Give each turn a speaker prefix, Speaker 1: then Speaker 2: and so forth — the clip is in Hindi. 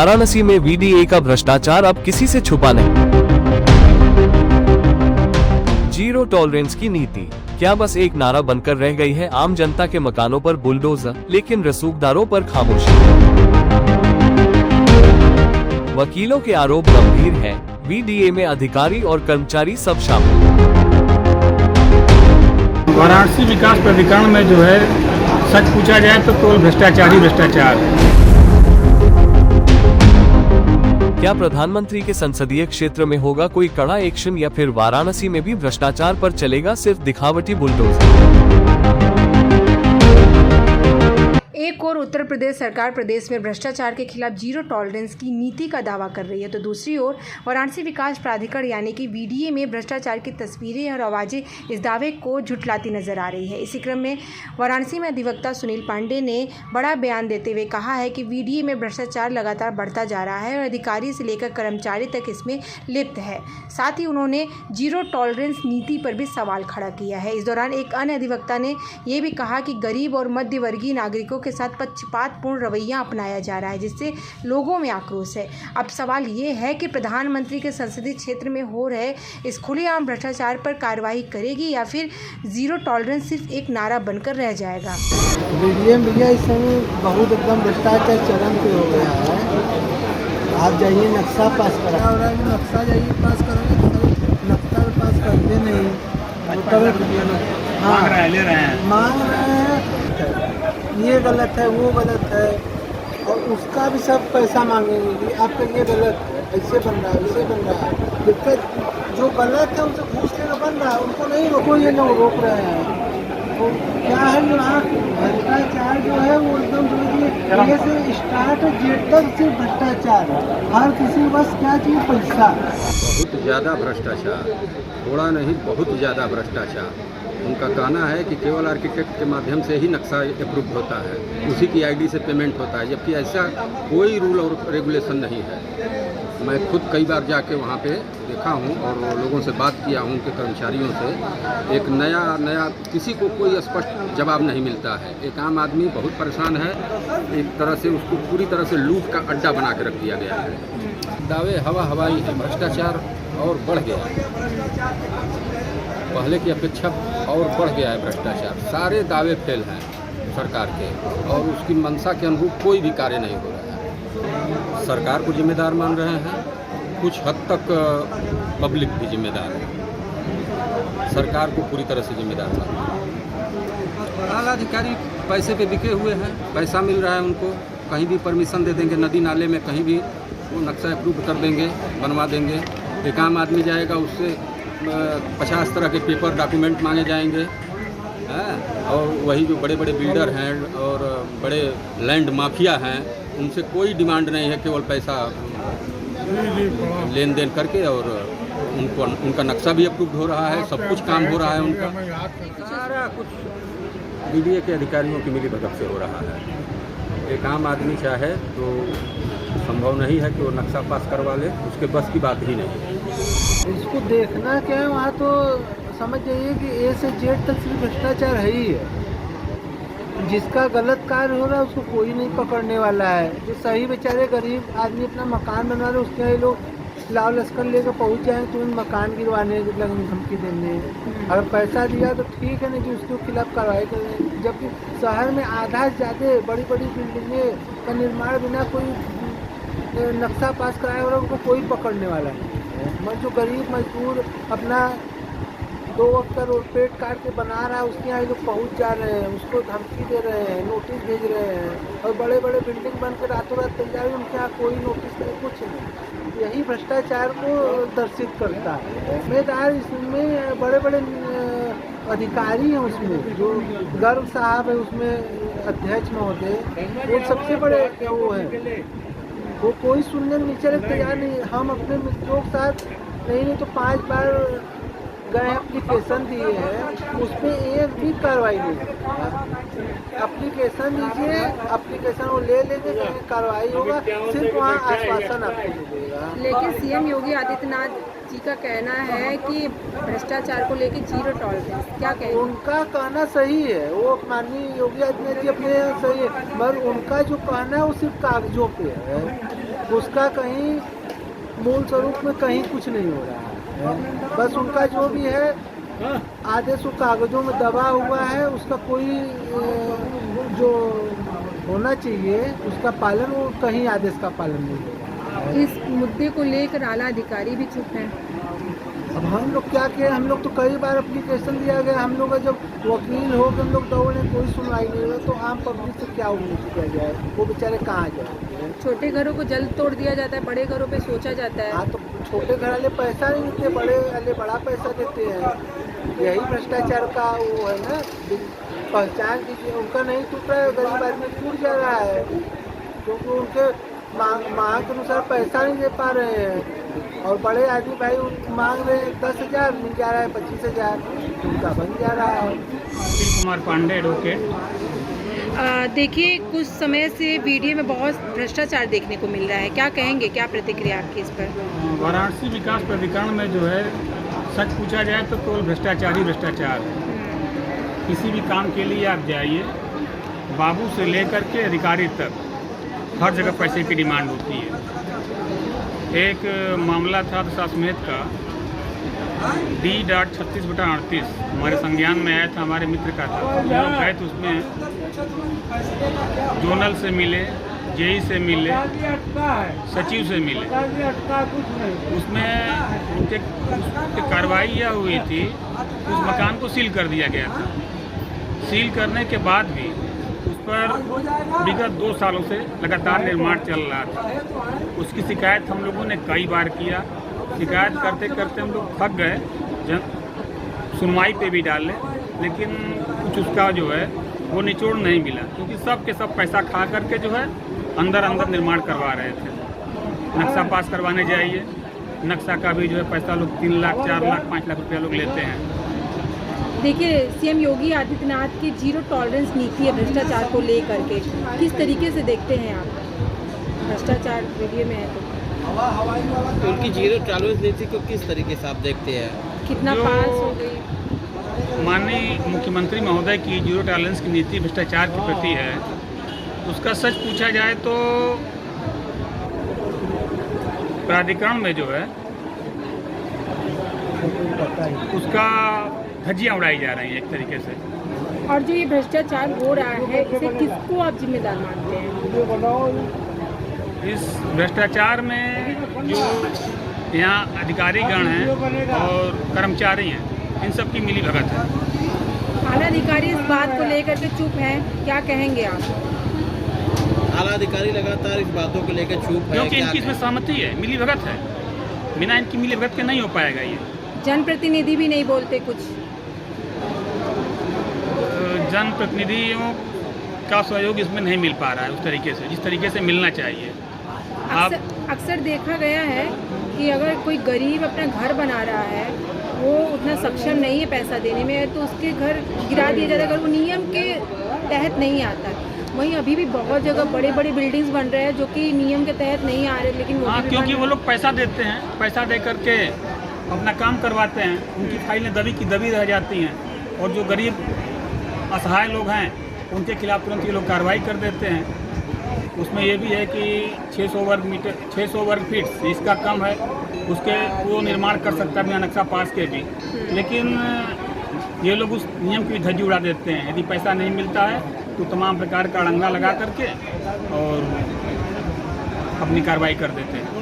Speaker 1: वाराणसी में वीडीए का भ्रष्टाचार अब किसी से छुपा नहीं। जीरो टॉलरेंस की नीति क्या बस एक नारा बनकर रह गई है? आम जनता के मकानों पर बुलडोजर, लेकिन रसूखदारों पर खामोशी। वकीलों के आरोप गंभीर हैं, वीडीए में अधिकारी और कर्मचारी सब शामिल।
Speaker 2: वाराणसी विकास प्राधिकरण में जो है सच पूछा जाए तो केवल भ्रष्टाचार ही भ्रष्टाचार है।
Speaker 1: क्या प्रधानमंत्री के संसदीय क्षेत्र में होगा कोई कड़ा एक्शन या फिर वाराणसी में भी भ्रष्टाचार पर चलेगा सिर्फ दिखावटी बुलडोजर?
Speaker 3: एक और उत्तर प्रदेश सरकार प्रदेश में भ्रष्टाचार के खिलाफ जीरो टॉलरेंस की नीति का दावा कर रही है, तो दूसरी ओर वाराणसी विकास प्राधिकरण यानी कि वीडीए में भ्रष्टाचार की तस्वीरें और आवाज़ें इस दावे को झुठलाती नजर आ रही है। इसी क्रम में वाराणसी में अधिवक्ता सुनील पांडे ने बड़ा बयान देते हुए कहा है कि वीडीए में भ्रष्टाचार लगातार बढ़ता जा रहा है और अधिकारी से लेकर कर्मचारी तक इसमें लिप्त है। साथ ही उन्होंने जीरो टॉलरेंस नीति पर भी सवाल खड़ा किया है। इस दौरान एक अन्य अधिवक्ता ने यह भी कहा कि गरीब और मध्यवर्गीय नागरिकों के साथ पक्षपातपूर्ण रवैया अपनाया जा रहा है, जिससे लोगों में आक्रोश है। अब सवाल ये है कि प्रधानमंत्री के संसदीय क्षेत्र में हो रहे इस खुलेआम भ्रष्टाचार पर कार्रवाई करेगी या फिर जीरो टॉलरेंस सिर्फ एक नारा बनकर रह जाएगा।
Speaker 4: भैया इस समय बहुत एकदम भ्रष्टाचार चरम पे हो गया है। आप जाइए नक्शा पास करा हो रहा है, नक्शा जाइए पास करोगे, नक्शा पास करते नहीं।
Speaker 2: मांग रहे हैं, ले रहे हैं,
Speaker 4: मांग रहे हैं, ये गलत है वो गलत है, और उसका भी सब पैसा मांगेंगे कि आपका ये गलत है, ऐसे बन रहा है, ऐसे बन रहा है। दिक्कत जो गलत है उनसे घूस लेकर बन रहा है, उनको नहीं रोको, ये लोग रोक रहे हैं। तो क्या है जो भ्रष्टाचार जो है वो एकदम ये से स्टार्ट जेड तक सिर्फ भ्रष्टाचार है। हर किसी बस क्या चाहिए पैसा।
Speaker 5: बहुत ज़्यादा भ्रष्टाचार, थोड़ा नहीं बहुत ज़्यादा भ्रष्टाचार। उनका कहना है कि केवल आर्किटेक्ट के माध्यम से ही नक्शा अप्रूव होता है, उसी की आईडी से पेमेंट होता है, जबकि ऐसा कोई रूल और रेगुलेशन नहीं है। मैं खुद कई बार जाके वहाँ पे देखा हूँ और लोगों से बात किया हूँ, उनके कर्मचारियों से। एक नया किसी को कोई स्पष्ट जवाब नहीं मिलता है। एक आम आदमी बहुत परेशान है, एक तरह से उसको पूरी तरह से लूट का अड्डा बना के रख दिया गया है। दावे हवाई है, भ्रष्टाचार और बढ़ गया है, पहले की अपेक्षा और बढ़ गया है भ्रष्टाचार। सारे दावे फेल हैं सरकार के और उसकी मंशा के अनुरूप कोई भी कार्य नहीं हो रहा है। सरकार को जिम्मेदार मान रहे हैं, कुछ हद तक पब्लिक भी जिम्मेदार है, सरकार को पूरी तरह से जिम्मेदार मान रहे हैं। आला अधिकारी पैसे पे बिके हुए हैं, पैसा मिल रहा है उनको, कहीं भी परमिशन दे देंगे, नदी नाले में कहीं भी वो नक्शा अप्रूव कर देंगे, बनवा देंगे। एक आम आदमी जाएगा, उससे 50 तरह के पेपर डॉक्यूमेंट मांगे जाएंगे, और वही जो बड़े बड़े बिल्डर हैं और बड़े लैंड माफिया हैं, उनसे कोई डिमांड नहीं है, केवल पैसा लेन देन करके और उनका नक्शा भी अप्रूव हो रहा है, सब कुछ काम हो रहा है उनका। सारा कुछ वीडीए के अधिकारियों की मिलीभगत से हो रहा है। एक आम आदमी चाहे तो संभव नहीं है कि वो नक्शा पास करवा ले, उसके बस की बात ही नहीं है।
Speaker 4: इसको देखना क्या है, वहाँ तो समझ जाइए कि ए से जेड तक सिर्फ भ्रष्टाचार है ही है। जिसका गलत कार्य हो रहा है उसको कोई नहीं पकड़ने वाला है। जो सही बेचारे गरीब आदमी अपना मकान बना रहे, उसके लिए लोग लाव लश्कर लेकर पहुँच जाएँ, तुरंत मकान गिरवाने लगने, धमकी देने। अगर पैसा दिया तो ठीक है, नहीं कि उसके खिलाफ कार्रवाई करें। जबकि शहर में आधा से ज़्यादा बड़ी बड़ी बिल्डिंगें का निर्माण बिना कोई नक्शा पास कराया और उनको कोई पकड़ने वाला नहीं। जो गरीब मजदूर अपना 2 वक्त का रोड पेट काट के बना रहा है, उसके यहाँ लोग पहुँच जा रहे हैं, उसको धमकी दे रहे हैं, नोटिस भेज रहे हैं, और बड़े बड़े बिल्डिंग बन के रातों रात तैयार है, उनके यहाँ कोई नोटिस नहीं, कुछ नहीं। यही भ्रष्टाचार को दर्शित करता है। जिम्मेदार इसमें बड़े बड़े अधिकारी हैं, उसमें जो गर्ग साहब है, उसमें अध्यक्ष महोदय, वो सबसे बड़े वो हैं। वो कोई सुनने में नीचे तैयार नहीं। हम अपने मित्रों के साथ नहीं तो 5 बार गए, एप्लीकेशन दिए हैं, उस पर एक भी कार्रवाई नहीं। एप्लीकेशन दीजिए, एप्लीकेशन वो ले लेंगे, कार्रवाई होगा, सिर्फ वहाँ आश्वासन आपको मिलेगा।
Speaker 3: लेकिन सीएम योगी आदित्यनाथ जी का कहना है कि भ्रष्टाचार को लेकर जीरो टॉलरेंस, क्या कहें?
Speaker 4: उनका कहना सही है, वो माननीय योगी आदित्यनाथ जी अपने सही है, मगर उनका जो कहना है वो सिर्फ कागजों पे है। उसका कहीं मूल स्वरूप में कहीं कुछ नहीं हो रहा है। बस उनका जो भी है आदेश वो कागजों में दबा हुआ है, उसका कोई जो होना चाहिए उसका पालन, वो कहीं आदेश का पालन नहीं हो रहा है।
Speaker 3: इस मुद्दे को लेकर आला अधिकारी भी चुप हैं।
Speaker 4: अब हम लोग क्या किए, हम लोग तो कई बार एप्लीकेशन दिया गया, हम लोग का जब वकील हो हम लोग दौड़े, कोई सुनवाई नहीं हुई, तो आम पब्लिक से क्या उम्मीद किया जाए, वो बेचारे कहाँ जाए।
Speaker 3: छोटे घरों को जल्द तोड़ दिया जाता है, बड़े घरों पे सोचा जाता है।
Speaker 4: हाँ, तो छोटे घर वाले पैसा नहीं देते, बड़े वाले बड़ा पैसा देते हैं। यही भ्रष्टाचार का वो है ना, पहचान कीजिए। उनका नहीं टूट रहा है, गरीब आदमी टूट जा रहा है, क्योंकि उनके मांग के अनुसार पैसा नहीं दे पा रहे हैं। और बड़े आदमी भाई मांग रहे हैं 10,000, मिल जा रहा है 25,000, उनका बन जा रहा है।
Speaker 2: सुशील कुमार पांडे, एडवोकेट।
Speaker 3: देखिए, कुछ समय से वीडियो में बहुत भ्रष्टाचार देखने को मिल रहा है, क्या कहेंगे, क्या प्रतिक्रिया आपकी इस पर?
Speaker 2: वाराणसी विकास प्राधिकरण में जो है सच पूछा जाए तो केवल भ्रष्टाचार ही भ्रष्टाचार है। किसी भी काम के लिए आप जाइए, बाबू से लेकर के अधिकारी तक हर जगह पैसे की डिमांड होती है। एक मामला था दशाश्वमेध का, D.36/38 हमारे संज्ञान में आया था, हमारे मित्र का था। हम लोग गए तो उसमें जोनल से मिले, जेई से मिले, सचिव से मिले। उसमें उनके कार्रवाई यह हुई थी, उस मकान को सील कर दिया गया था। सील करने के बाद भी उस पर विगत 2 सालों से लगातार निर्माण चल रहा था। उसकी शिकायत हम लोगों ने कई बार किया, शिकायत करते करते हम लोग थक गए, सुनवाई पे भी डाले, लेकिन कुछ उसका जो है वो निचोड़ नहीं मिला, क्योंकि सब के सब पैसा खा करके जो है अंदर निर्माण करवा रहे थे। नक्शा पास करवाने जाइए, नक्शा का भी जो है पैसा लोग 3 लाख, 4 लाख, 5 लाख रुपया लोग लेते हैं।
Speaker 3: देखिए, सीएम योगी आदित्यनाथ की जीरो टॉलरेंस नीति है भ्रष्टाचार को लेकर के, किस तरीके से देखते हैं आप? भ्रष्टाचार वीडियो में है तो
Speaker 6: उनकी जीरो टॉलरेंस नीति को किस तरीके से आप देखते हैं?
Speaker 3: कितना पास हो गई?
Speaker 2: माननीय मुख्यमंत्री महोदय की जीरो टॉलरेंस की नीति भ्रष्टाचार के प्रति है। उसका सच पूछा जाए तो प्राधिकरण में जो है उसका धज्जियां उड़ाई जा रही हैं एक तरीके से।
Speaker 3: और जो ये भ्रष्टाचार हो रहा है, इसे किसको आप जिम्मेदार मानते हैं?
Speaker 2: इस भ्रष्टाचार में जो यहाँ अधिकारीगण हैं और कर्मचारी हैं, इन सब की मिली भगत है।
Speaker 3: आला अधिकारी इस बात को लेकर के चुप हैं, क्या कहेंगे आप?
Speaker 6: आला अधिकारी लगातार इस बातों को लेकर चुप है,
Speaker 2: क्योंकि इनकी इसमें सहमति है, मिली भगत है। बिना इनकी मिली भगत के नहीं हो पाएगा ये।
Speaker 3: जनप्रतिनिधि भी नहीं बोलते कुछ?
Speaker 2: जनप्रतिनिधियों का सहयोग इसमें नहीं मिल पा रहा है उस तरीके से, जिस तरीके से मिलना चाहिए।
Speaker 3: अक्सर देखा गया है कि अगर कोई गरीब अपना घर बना रहा है, वो उतना सक्षम नहीं है पैसा देने में, तो उसके घर गिरा दिया जाता है अगर वो नियम के तहत नहीं आता। वहीं अभी भी बहुत जगह बड़े बड़े बिल्डिंग्स बन रहे हैं जो कि नियम के तहत नहीं आ रहे, लेकिन
Speaker 2: हाँ, क्योंकि वो लोग पैसा देते हैं, पैसा दे करके अपना काम करवाते हैं, उनकी फाइलें दबी की दबी रह जाती हैं, और जो गरीब असहाय लोग हैं उनके खिलाफ तुरंत ये लोग कार्रवाई कर देते हैं। उसमें ये भी है कि 600 वर्ग फीट जिसका कम है उसके वो निर्माण कर सकता है बिना नक्शा पास के भी, लेकिन ये लोग उस नियम की धज्जी उड़ा देते हैं। यदि पैसा नहीं मिलता है तो तमाम प्रकार का अड़ंगा लगा करके और अपनी कार्रवाई कर देते हैं।